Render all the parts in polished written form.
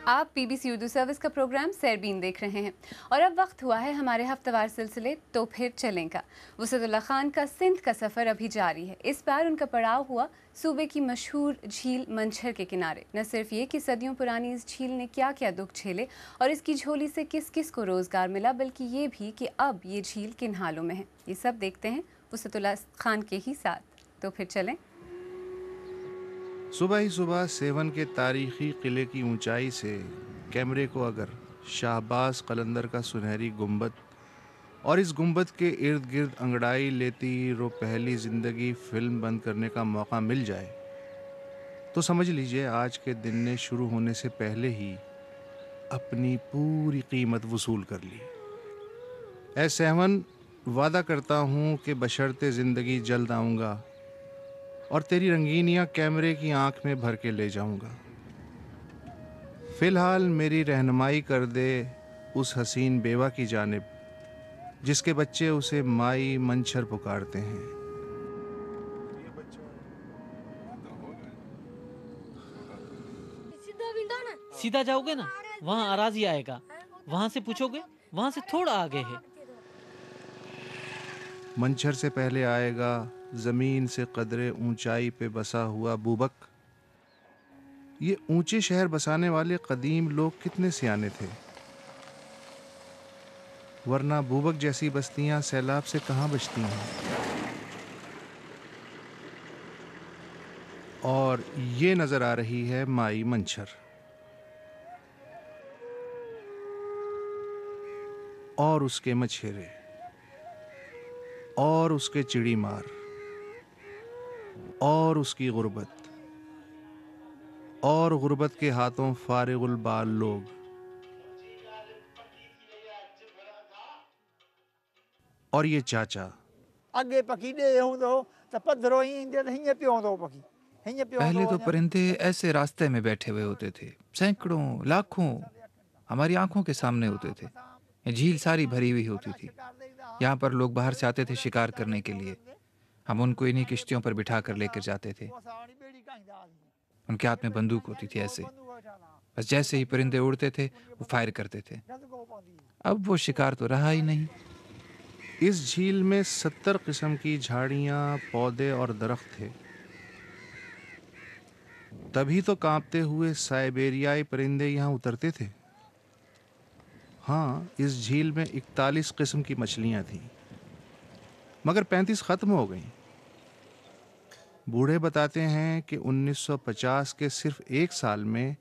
आप PBC Urdu service का programme सैरबीन देख रहे हैं और अब वक्त हुआ है हमारे हफ्तेवार सिलसिले तो फिर चलेगा। वसअतुल्लाह खान का सिंध का सफ़र अभी जारी है। इस बार उनका पड़ाव हुआ सूबे की मशहूर झील मंछर के किनारे। न सिर्फ ये कि सदियों पुरानी इस झील ने क्या क्या दुख झेले और इसकी झोली से किस किस को रोज़गार मिला, बल्कि ये भी कि अब ये झील किन हालों में है। ये सब देखते हैं वसअतुल्लाह खान के ही साथ। तो फिर चलें। सुबह ही सुबह सेवन के तारीखी किले की ऊंचाई से कैमरे को अगर शाहबाज कलंदर का सुनहरी गुंबद और इस गुंबद के इर्द गिर्द अंगड़ाई लेती रो पहली ज़िंदगी फिल्म बंद करने का मौका मिल जाए तो समझ लीजिए आज के दिन ने शुरू होने से पहले ही अपनी पूरी कीमत वसूल कर ली। ऐ सेवन, वादा करता हूँ कि बशर्ते ज़िंदगी जल्द आऊँगा और तेरी रंगीनियां कैमरे की आंख में भर के ले जाऊंगा। फिलहाल मेरी रहनुमाई कर दे उस हसीन बेवा की जानिब जिसके बच्चे उसे माई मंछर पुकारते हैं। सीधा जाओगे ना, वहाँ अराजी आएगा, वहाँ से पूछोगे, वहाँ से थोड़ा आगे है। मंछर से पहले आएगा जमीन से कदरे ऊंचाई पे बसा हुआ बूबक। ये ऊंचे शहर बसाने वाले कदीम लोग कितने सियाने थे, वरना बूबक जैसी बस्तियां सैलाब से कहां बचती हैं। और ये नजर आ रही है माई मंछर और उसके मछेरे और उसके चिड़ी मार और उसकी गुर्बत और गुर्बत के हाथों फारिगुल बाल लोग। और ये चाचा अगे पखी दे हूंदो त पधरो ईंदे त हीअं पियोंदो पखी हीअं पहले पियोंदो तो परिंदे ऐसे रास्ते में बैठे हुए होते थे, सैकड़ों लाखों हमारी आंखों के सामने होते थे। ये झील सारी भरी हुई होती थी। यहाँ पर लोग बाहर से आते थे शिकार करने के लिए। हम उनको इन्हीं किश्तियों पर बिठा कर लेकर जाते थे। उनके हाथ में बंदूक होती थी ऐसे, बस जैसे ही परिंदे उड़ते थे वो फायर करते थे। अब वो शिकार तो रहा ही नहीं। इस झील में 70 किस्म की झाड़ियां, पौधे और दरख्त थे। तभी तो कांपते हुए साइबेरियाई परिंदे यहाँ उतरते थे। हाँ, इस झील में 41 किस्म की मछलियां थीं, मगर 35 खत्म हो गईं। बूढ़े बताते हैं कि 1950 के सिर्फ एक साल में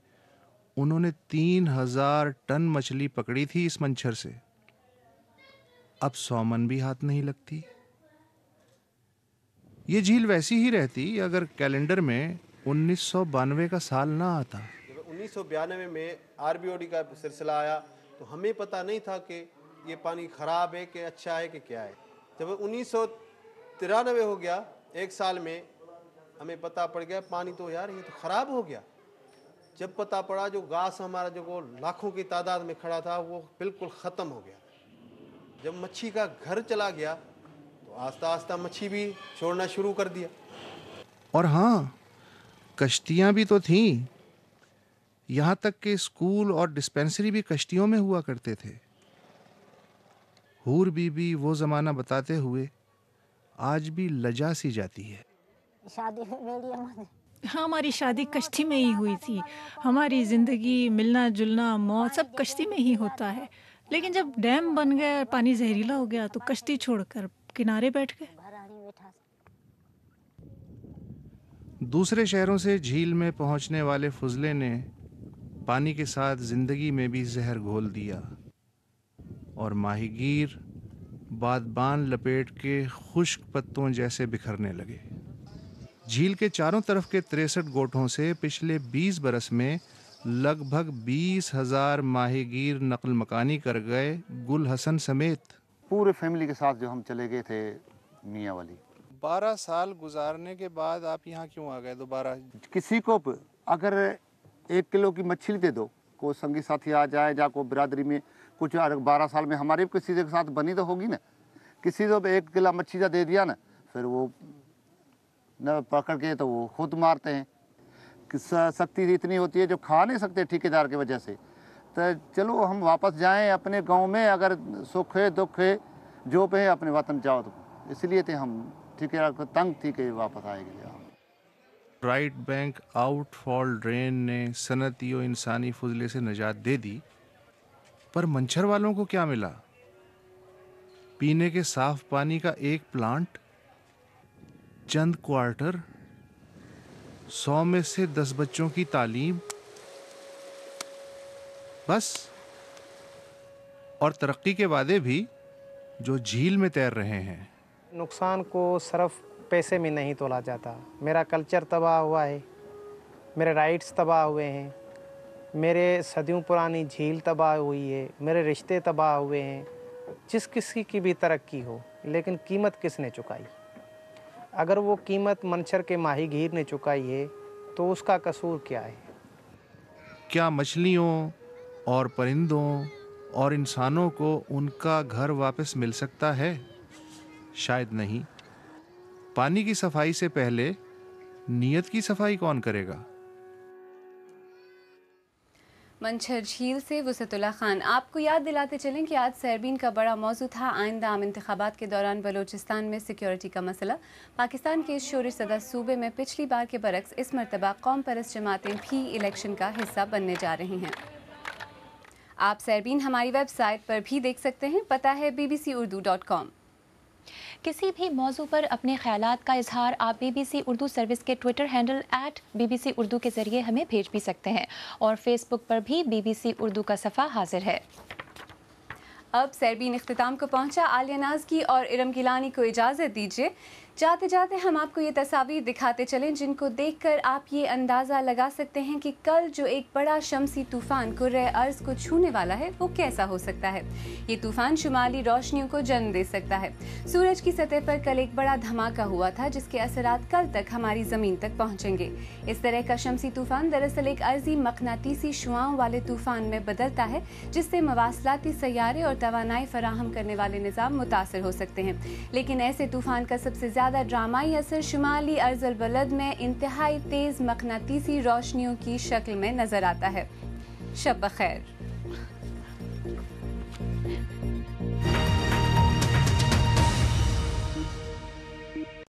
उन्होंने 3000 टन मछली पकड़ी थी इस मंछर से। अब 100 मन भी हाथ नहीं लगती। ये झील वैसी ही रहती अगर कैलेंडर में 1992 का साल ना आता। जब 1992 में आरबीओडी का सिलसिला आया तो हमें पता नहीं था कि ये पानी खराब है कि अच्छा है कि क्या है। जब 1993 हो गया, एक साल में हमें पता पड़ गया पानी तो यार ये तो खराब हो गया। जब पता पड़ा जो घास हमारा जो लाखों की तादाद में खड़ा था वो बिल्कुल ख़त्म हो गया। जब मच्छी का घर चला गया तो आस्ता आस्ता मच्छी भी छोड़ना शुरू कर दिया। और हाँ, कश्तियां भी तो थीं। यहाँ तक कि स्कूल और डिस्पेंसरी भी कश्तियों में हुआ करते थे। हूर बीबी वो ज़माना बताते हुए आज भी लजा सी जाती है। शादी मेरी हाँ, हमारी शादी कश्ती में ही हुई थी। हमारी ज़िंदगी, मिलना जुलना, मौत सब कश्ती में ही होता है। लेकिन जब डैम बन गया, पानी जहरीला हो गया तो कश्ती छोड़कर किनारे बैठ गए। दूसरे शहरों से झील में पहुंचने वाले फुजले ने पानी के साथ जिंदगी में भी जहर घोल दिया और माहीगीर बादबान लपेट के खुश्क पत्तों जैसे बिखरने लगे। झील के चारों तरफ के 63 गोठों से पिछले 20 बरस में लगभग 20,000 माहीगीर नकल मकानी कर गए, गुल हसन समेत। पूरे फैमिली के साथ जो हम चले गए थे मियाँ वाली। 12 साल गुजारने के बाद आप यहाँ क्यों आ गए दोबारा? किसी को अगर 1 किलो की मछली दे दो, कोई संगी साथी आ जाए या कोई बिरादरी में कुछ 12 साल में हमारे भी किसी के साथ बनी तो होगी ना। किसी को 1 किलो मछली दे दिया ना, फिर वो न पकड़ के तो वो खुद मारते हैं। शक्ति इतनी होती है जो खा नहीं सकते ठेकेदार की वजह से। तो चलो हम वापस जाएं अपने गांव में, अगर सुख है दुख है जो पे है अपने वतन जाओ, तो इसलिए थे हम ठेकेदार को तंग थी कि वापस आएंगे। राइट बैंक आउटफॉल ड्रेन ने सनती और इंसानी फजले से निजात दे दी, पर मंछर वालों को क्या मिला? पीने के साफ पानी का एक प्लांट, चंद क्वार्टर, 100 में से 10 बच्चों की तालीम, बस। और तरक्की के वादे भी जो झील में तैर रहे हैं। नुकसान को सिर्फ पैसे में नहीं तोला जाता। मेरा कल्चर तबाह हुआ है, मेरे राइट्स तबाह हुए हैं, मेरे सदियों पुरानी झील तबाह हुई है, मेरे रिश्ते तबाह हुए हैं। जिस किसी की भी तरक्की हो, लेकिन कीमत किसने चुकाई? अगर वो कीमत मंछर के माहीगीर ने चुकाई है तो उसका कसूर क्या है? क्या मछलियों और परिंदों और इंसानों को उनका घर वापस मिल सकता है? शायद नहीं। पानी की सफाई से पहले नीयत की सफाई कौन करेगा? मंछर झील से वसतुल्ला खान। आपको याद दिलाते चलें कि आज सैरबीन का बड़ा मौजू था आइंदा आम इंतखाबात के दौरान बलोचिस्तान में सिक्योरिटी का मसला। पाकिस्तान के इस शोरिश सदा सूबे में पिछली बार के बरक्स इस मरतबा कौम परस्त जमातें भी इलेक्शन का हिस्सा बनने जा रही हैं। आप सैरबीन हमारी वेबसाइट पर भी देख सकते हैं, पता है bbcurdu.com। किसी भी मौजू पर अपने ख्यालात का इजहार आप BBC उर्दू सर्विस के ट्विटर हैंडल @BBC उर्दू के ज़रिए हमें भेज भी सकते हैं, और फेसबुक पर भी BBC उर्दू का सफ़ा हाजिर है। अब सैरबीन इख्तिताम को पहुंचा। आलिया नाज़की और इरम गिलानी को इजाज़त दीजिए। जाते जाते हम आपको ये तस्वीर दिखाते चलें जिनको देखकर आप ये अंदाज़ा लगा सकते हैं कि कल जो एक बड़ा शमसी तूफ़ान कुर्रे अर्ज़ को छूने वाला है वो कैसा हो सकता है। ये तूफ़ान शुमाली रोशनियों को जन्म दे सकता है। सूरज की सतह पर कल एक बड़ा धमाका हुआ था जिसके असरात कल तक हमारी ज़मीन तक पहुँचेंगे। इस तरह का शमसी तूफ़ान दरअसल एक अर्ज़ी मकनातीसी शुआओं वाले तूफ़ान में बदलता है, जिससे मवासलाती सैयारे और तवानाई फराहम करने वाले निज़ाम मुतासर हो सकते हैं। लेकिन ऐसे तूफ़ान का सबसे ज़्यादा ड्रामाई असर शुमाली अर्ज़ल बलद में इंतहाई तेज़ मकनातीसी रोशनियों की शक्ल में नजर आता है। शब बखैर।